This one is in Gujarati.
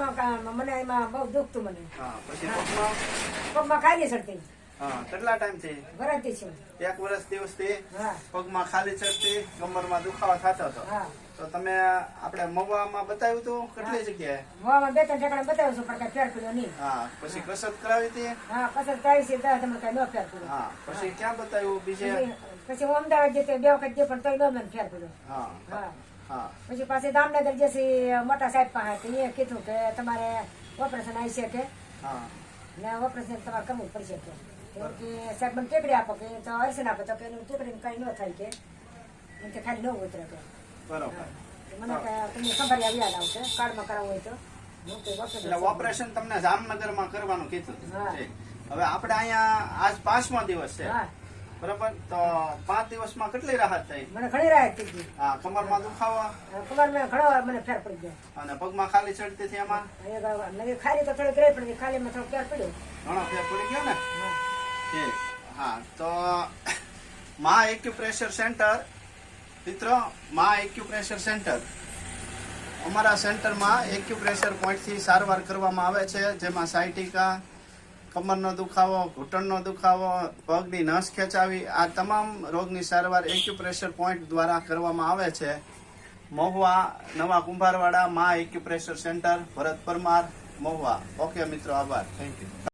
આમાં મને એમાં બહુ દુખતું મને. હા પછી પગમાં પગમાં ખાલી ચડતી. હા કેટલા ટાઈમ થી? વરાતી છું. 1 વર્ષ દિવસથી હા પગમાં ખાલી ચડતી, કમરમાં દુખાવો થતો હતો. હા. તો તમે આપણે મહુવામાં બતાવ્યું હતું કેટલી જગ્યાએ? મોવામાં 2-3 ઠેકાણે બતાવ્યું છું પણ કઈ ફેર પડ્યો નહીં. હા પછી કસરત કરાવી હતી? હા કસર કરાવી છે તો તમને કઈ ન ફેર પડ્યો. હા પછી ક્યાં બતાવ્યું બીજે? પછી હું અમદાવાદ જતી 2 વખત ગઈ પણ તોય ન મને ફેર પડ્યો. હા હા. હા પછી પાછી દામનગર જશે મોટા સાહેબ પાસે એ કીધું કે તમારે ઓપરેશન આવી છે કે હા ને ઓપરેશન તમારે કરવું પડશે કે સાહેબ મને ટેકડી આપો કે તો અરસન આપો તો કે એનું ટેકડીને કઈ ન થાય કે એમ કે ખાલી ન ઉતરે કે બરોબર. મને તમને ખબર યાદ આવશે કાર્ડમાં કરાવવું હોય તો એટલે ઓપરેશન તમને જામનગરમાં કરવાનું કીધું. હા. ઠીક. હવે આપણે અહીંયા આજ 5મો દિવસ છે હા બરોબર, તો 5 દિવસમાં કેટલી રાહત થઈ? મને ઘણી રાહત થઈ ગઈ. હા કમરમાં દુખાવો કમર મેં ઘણો મને ફેર પડી ગયો અને પગમાં ખાલી ચડતી હતી એમાં ખાલી તો થોડીક રહી પડી ખાલી માં થોડો ફેર પડ્યો. ઘણો ફેર પડી ગયો ને. હા ઠીક. હા તો મા એક્યુપ્રેશર સેન્ટર મિત્રો, મા એક્યુપ્રેશર સેન્ટર અમારા સેન્ટરમાં એક્યુપ્રેશર પોઈન્ટથી સારવાર કરવામાં આવે છે, જેમાં સાયટિકા, કમરનો દુખાવો, ઘૂંટણનો દુખાવો, પગની નસ ખેંચાવી, આ તમામ રોગની સારવાર એક્યુપ્રેશર પોઈન્ટ દ્વારા કરવામાં આવે છે. મહુવા નવા કુંભારવાડા મા એક્યુપ્રેશર સેન્ટર, ભરત પરમાર, મહુવા. ઓકે મિત્રો, આભાર. Thank you.